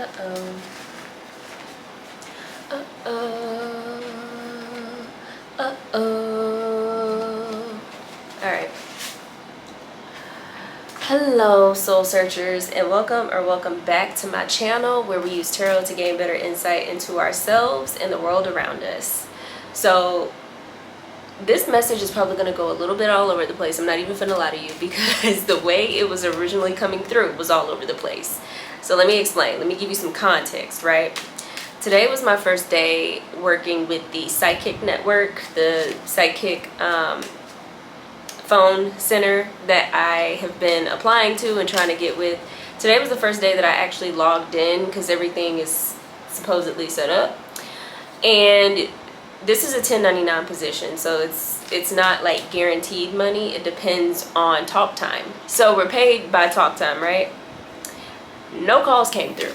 Uh-oh. Uh-oh. Uh-oh. Alright. Hello, soul searchers, and welcome back to my channel where we use tarot to gain better insight into ourselves and the world around us. So this message is probably going to go a little bit all over the place. I'm not even finna lie to you because the way it was originally coming through was all over the place. So let me explain. Let me give you some context, right? Today was my first day working with the Psychic Network, the Psychic phone center that I have been applying to and trying to get with. Today was the first day that I actually logged in because everything is supposedly set up. And this is a 1099 position, so it's not like guaranteed money. It depends on talk time. So we're paid by talk time, right? No calls came through.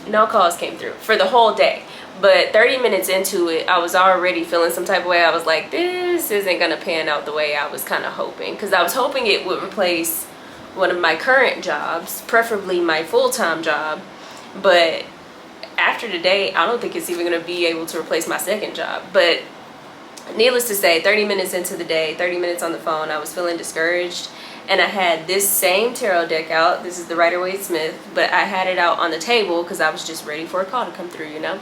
No calls came through for the whole day. But 30 minutes into it, I was already feeling some type of way. I was like, this isn't gonna pan out the way I was kind of hoping, because I was hoping it would replace one of my current jobs, preferably my full-time job. But after today, I don't think it's even gonna be able to replace my second job. But needless to say, 30 minutes into the day, 30 minutes on the phone, I was feeling discouraged. And I had this same tarot deck out. This is the Rider-Waite-Smith, but I had it out on the table because I was just ready for a call to come through, you know?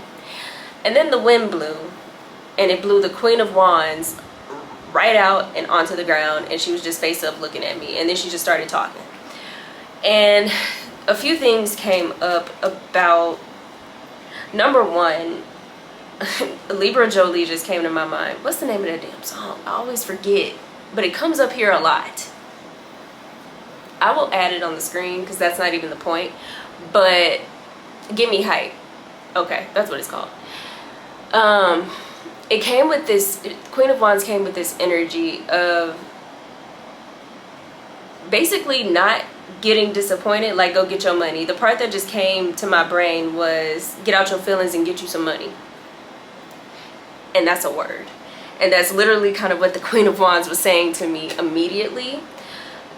And then the wind blew, and it blew the Queen of Wands right out and onto the ground, and she was just face up looking at me, and then she just started talking. And a few things came up about, number one, Libra Jolie just came to my mind. What's the name of that damn song? I always forget, but it comes up here a lot. I will add it on the screen because that's not even the point, but Give Me Hype. Okay, that's what it's called. It came with this, Queen of Wands came with this energy of basically not getting disappointed, like go get your money. The part that just came to my brain was get out your feelings and get you some money. And that's a word. And that's literally kind of what the Queen of Wands was saying to me immediately.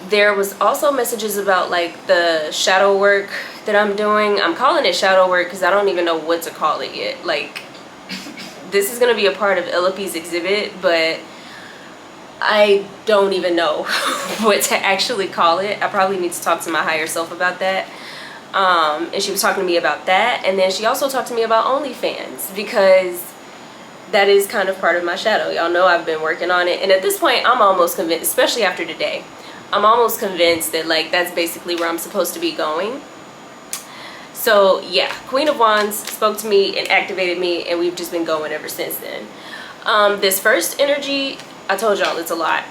There was also messages about like the shadow work that I'm doing. I'm calling it shadow work because I don't even know what to call it yet. Like, this is going to be a part of Elope's exhibit, but I don't even know what to actually call it. I probably need to talk to my higher self about that. And she was talking to me about that. And then she also talked to me about OnlyFans because that is kind of part of my shadow. Y'all know I've been working on it. And at this point, I'm almost convinced, especially after today, I'm almost convinced that like that's basically where I'm supposed to be going. So yeah, Queen of Wands spoke to me and activated me, and we've just been going ever since then. This first energy, I told y'all it's a lot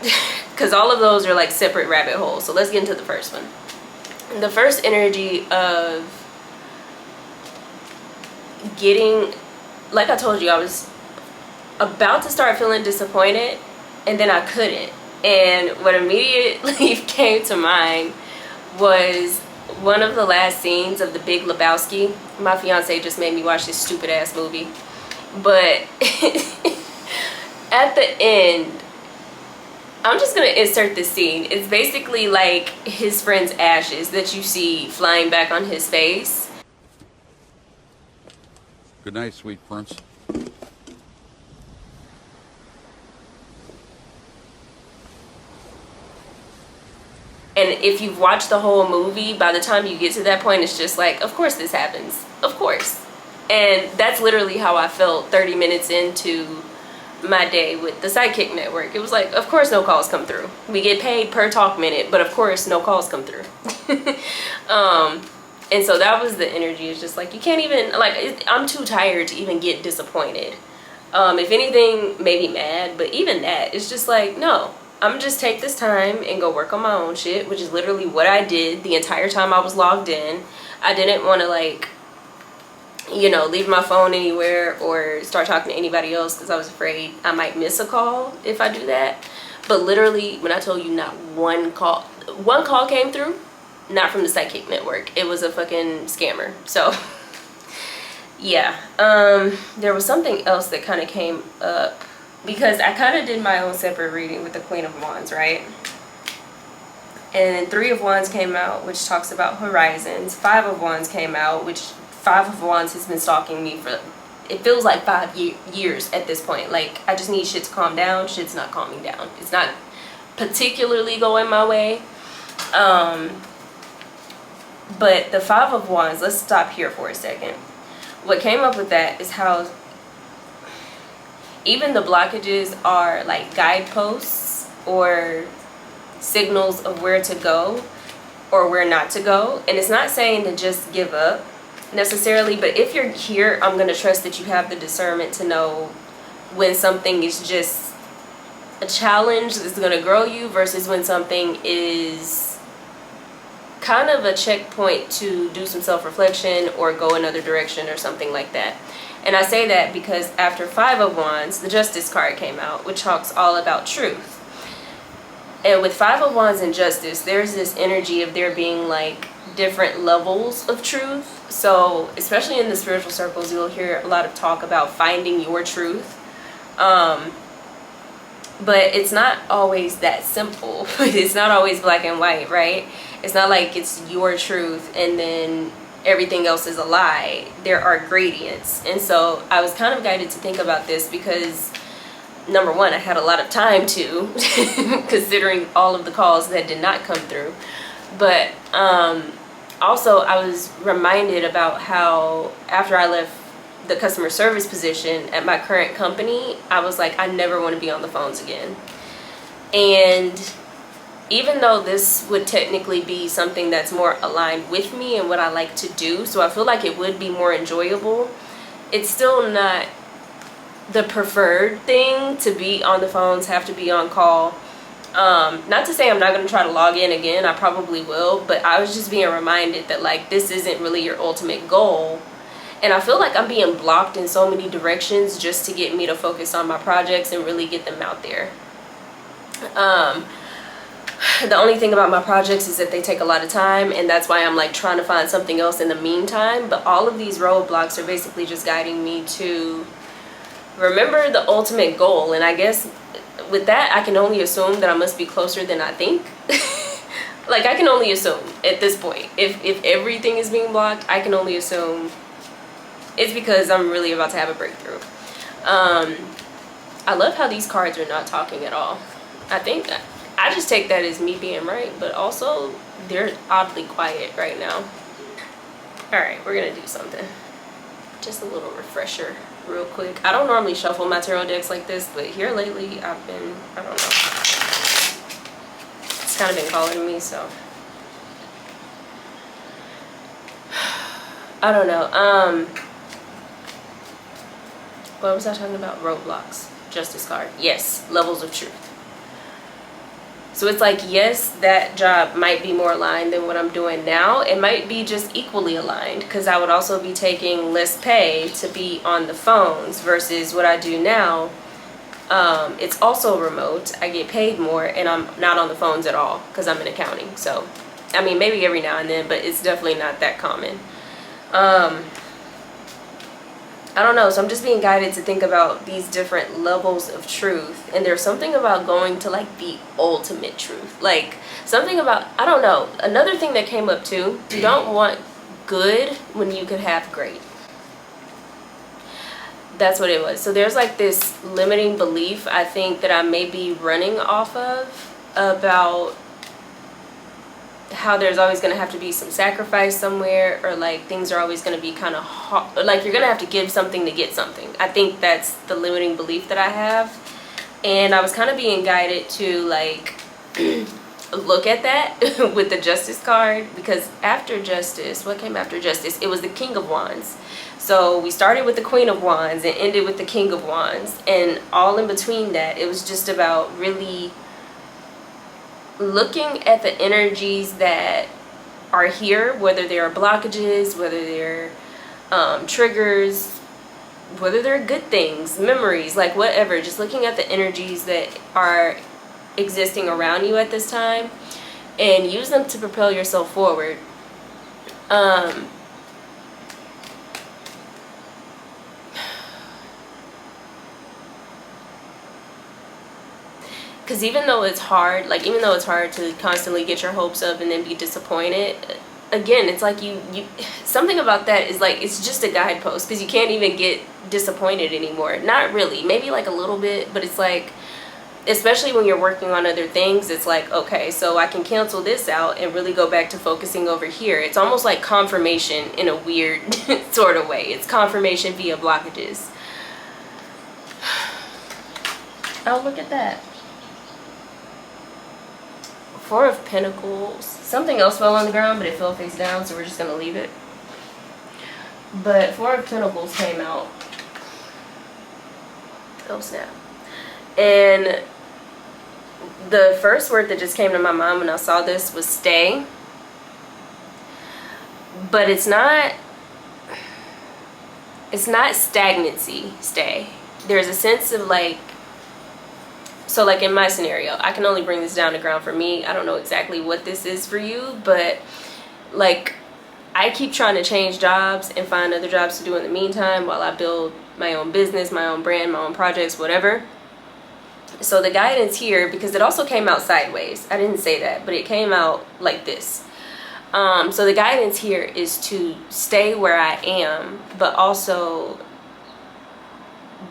because all of those are like separate rabbit holes. So let's get into the first one. The first energy of getting, like I told you, I was about to start feeling disappointed, and then I couldn't. And what immediately came to mind was one of the last scenes of The Big Lebowski. My fiance just made me watch this stupid ass movie. But at the end, I'm just going to insert this scene. It's basically like his friend's ashes that you see flying back on his face. Good night, sweet prince. And if you've watched the whole movie, by the time you get to that point, it's just like, of course this happens. Of course. And that's literally how I felt 30 minutes into my day with the Psychic Network. It was like, of course no calls come through. We get paid per talk minute, but of course no calls come through. And so that was the energy. It's just like, you can't even, like, I'm too tired to even get disappointed. If anything, maybe mad, but even that, it's just like, no. I'm gonna just take this time and go work on my own shit, which is literally what I did the entire time I was logged in. I didn't want to, like, you know, leave my phone anywhere or start talking to anybody else because I was afraid I might miss a call if I do that. But literally, when I told you not one call came through, not from the Psychic Network. It was a fucking scammer. So yeah, there was something else that kind of came up because I kind of did my own separate reading with the Queen of Wands, right? And then 3 of Wands came out, which talks about horizons. 5 of Wands came out, which Five of Wands has been stalking me for, it feels like 5 years at this point. Like, I just need shit to calm down. Shit's not calming down. It's not particularly going my way. But the Five of Wands, let's stop here for a second. What came up with that is how even the blockages are like guideposts or signals of where to go or where not to go. And it's not saying to just give up necessarily, but if you're here, I'm going to trust that you have the discernment to know when something is just a challenge that's going to grow you versus when something is kind of a checkpoint to do some self-reflection or go another direction or something like that. And I say that because after Five of Wands, the Justice card came out, which talks all about truth. And with Five of Wands and Justice, there's this energy of there being like different levels of truth. So especially in the spiritual circles, you'll hear a lot of talk about finding your truth. But it's not always that simple. It's not always black and white, right? It's not like it's your truth and then everything else is a lie. There are gradients. And so I was kind of guided to think about this because, number one, I had a lot of time to, considering all of the calls that did not come through. But also I was reminded about how after I left the customer service position at my current company, I was like, I never want to be on the phones again. And even though this would technically be something that's more aligned with me and what I like to do, so I feel like it would be more enjoyable, it's still not the preferred thing to be on the phones, have to be on call. Not to say I'm not going to try to log in again, I probably will, but I was just being reminded that like this isn't really your ultimate goal. And I feel like I'm being blocked in so many directions just to get me to focus on my projects and really get them out there. The only thing about my projects is that they take a lot of time, and that's why I'm like trying to find something else in the meantime. But all of these roadblocks are basically just guiding me to remember the ultimate goal. And I guess with that, I can only assume that I must be closer than I think. Like, I can only assume at this point. If everything is being blocked, I can only assume it's because I'm really about to have a breakthrough. I love how these cards are not talking at all. I just take that as me being right, but also they're oddly quiet right now. All right, we're gonna do something. Just a little refresher real quick. I don't normally shuffle my tarot decks like this, but here lately I've been, I don't know. It's kind of been calling to me, so. I don't know. What was I talking about? Roadblocks. Justice card. Yes, levels of truth. So it's like, yes, that job might be more aligned than what I'm doing now. It might be just equally aligned because I would also be taking less pay to be on the phones versus what I do now. It's also remote. I get paid more and I'm not on the phones at all because I'm in accounting. So, I mean, maybe every now and then, but it's definitely not that common. I don't know, so I'm just being guided to think about these different levels of truth. And there's something about going to like the ultimate truth. Like something about, I don't know, another thing that came up too, you don't want good when you could have great. That's what it was. So there's like this limiting belief I think that I may be running off of about how there's always going to have to be some sacrifice somewhere, or like things are always going to be kind of hard, like you're going to have to give something to get something. I think that's the limiting belief that I have, and I was kind of being guided to like look at that with the Justice card, because after Justice, what came after Justice? It was the King of Wands. So we started with the Queen of Wands and ended with the King of Wands, and all in between that it was just about really looking at the energies that are here, whether they are blockages, whether they're triggers, whether they're good things, memories, like whatever, just looking at the energies that are existing around you at this time and use them to propel yourself forward. Because even though it's hard, like even though it's hard to constantly get your hopes up and then be disappointed, again, it's like you something about that is like, it's just a guidepost, because you can't even get disappointed anymore. Not really, maybe like a little bit, but it's like, especially when you're working on other things, it's like, okay, so I can cancel this out and really go back to focusing over here. It's almost like confirmation in a weird sort of way. It's confirmation via blockages. Oh, look at that. Four of Pentacles. Something else fell on the ground, but it fell face down, so we're just gonna leave it. But Four of Pentacles came out. Oh snap. And the first word that just came to my mind when I saw this was stay. But it's not stagnancy, stay. There's a sense of like, so like in my scenario, I can only bring this down to ground for me. I don't know exactly what this is for you, but like, I keep trying to change jobs and find other jobs to do in the meantime while I build my own business, my own brand, my own projects, whatever. So the guidance here, because it also came out sideways. I didn't say that, but it came out like this. So the guidance here is to stay where I am, but also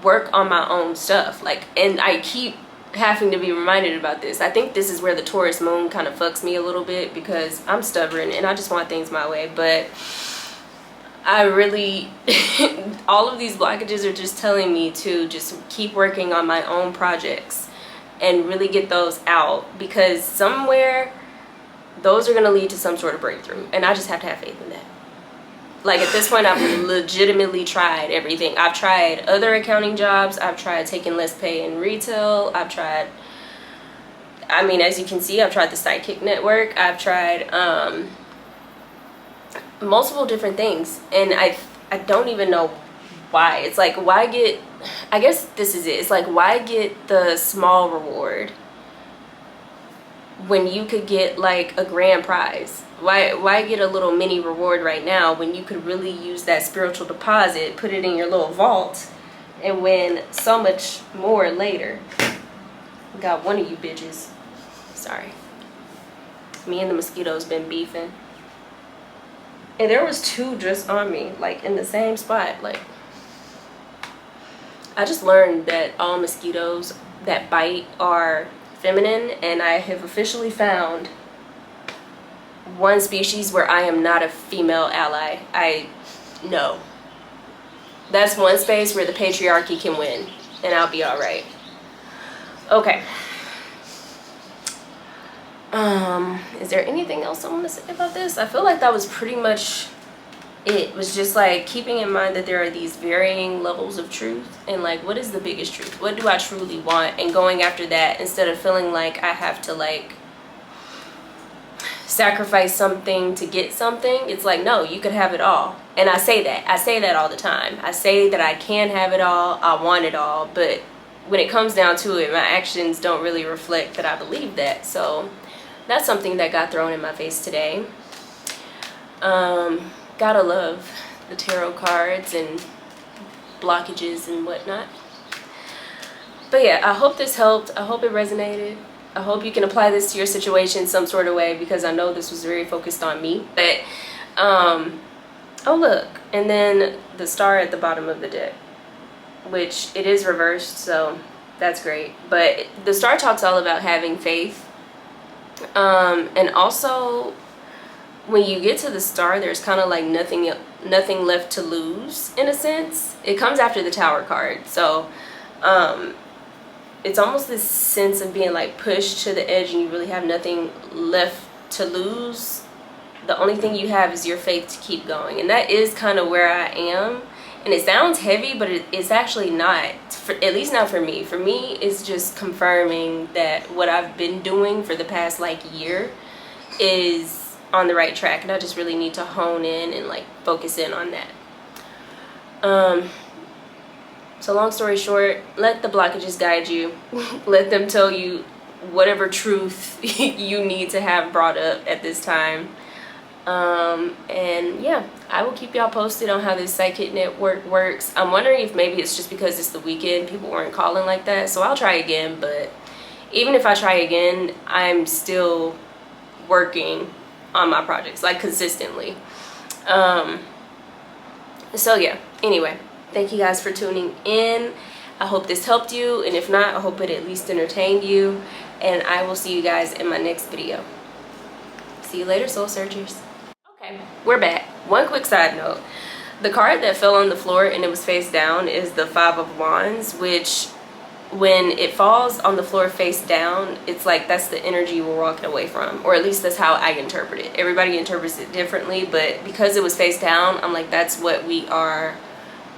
work on my own stuff. Like, and I keep having to be reminded about this. I think this is where the Taurus moon kind of fucks me a little bit, because I'm stubborn and I just want things my way. But I really all of these blockages are just telling me to just keep working on my own projects and really get those out, because somewhere those are going to lead to some sort of breakthrough, and I just have to have faith in that. Like, at this point, I've legitimately tried everything. I've tried other accounting jobs. I've tried taking less pay in retail. I've tried, I mean, as you can see, I've tried the Sidekick Network. I've tried multiple different things. And I don't even know why. It's like, why get, I guess this is it. It's like, why get the small reward when you could get like a grand prize? Why get a little mini reward right now when you could really use that spiritual deposit, put it in your little vault, and win so much more later? Got one of you bitches. Sorry. Me and the mosquitoes been beefing. And there was two just on me, like in the same spot. Like, I just learned that all mosquitoes that bite are feminine, and I have officially found one species where I am not a female ally. I know. That's one space where the patriarchy can win, and I'll be all right. Okay. Is there anything else I want to say about this? I feel like that was pretty much it. Was just like keeping in mind that there are these varying levels of truth, and like, what is the biggest truth? What do I truly want? And going after that instead of feeling like I have to like sacrifice something to get something. It's like, no, you could have it all. And I say that all the time. I say that I can have it all, I want it all, but when it comes down to it, my actions don't really reflect that I believe that. So that's something that got thrown in my face today. Gotta love the tarot cards and blockages and whatnot. But yeah, I hope this helped. I hope it resonated. I hope you can apply this to your situation some sort of way, because I know this was very focused on me. But oh look, and then the star at the bottom of the deck, which it is reversed, so that's great. But the star talks all about having faith, and also when you get to the star, there's kind of like nothing left to lose, in a sense. It comes after the Tower card, so it's almost this sense of being like pushed to the edge and you really have nothing left to lose. The only thing you have is your faith to keep going, and that is kind of where I am. And it sounds heavy, but it's actually not, at least not for me. For me, it's just confirming that what I've been doing for the past like year is on the right track, and I just really need to hone in and like focus in on that. So long story short, let the blockages guide you. Let them tell you whatever truth you need to have brought up at this time. And yeah, I will keep y'all posted on how this Sidekick Network works. I'm wondering if maybe it's just because it's the weekend, people weren't calling like that. So I'll try again, but even if I try again, I'm still working on my projects, like consistently. So yeah, anyway, thank you guys for tuning in. I hope this helped you, and if not, I hope it at least entertained you, and I will see you guys in my next video. See you later, soul searchers. Okay, we're back. One quick side note. The card that fell on the floor and it was face down is the Five of Wands, which when it falls on the floor face down, it's like that's the energy we're walking away from, or at least that's how I interpret it. Everybody interprets it differently, but because it was face down, I'm like, that's what we are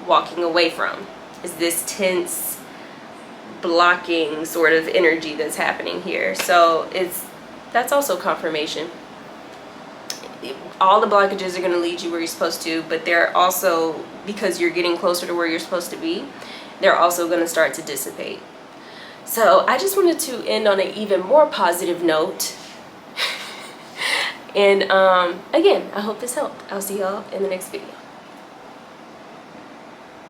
walking away from, is this tense, blocking sort of energy that's happening here. So that's also confirmation. All the blockages are going to lead you where you're supposed to, but they're also, because you're getting closer to where you're supposed to be, they're also going to start to dissipate. So I just wanted to end on an even more positive note. And again, I hope this helped. I'll see y'all in the next video.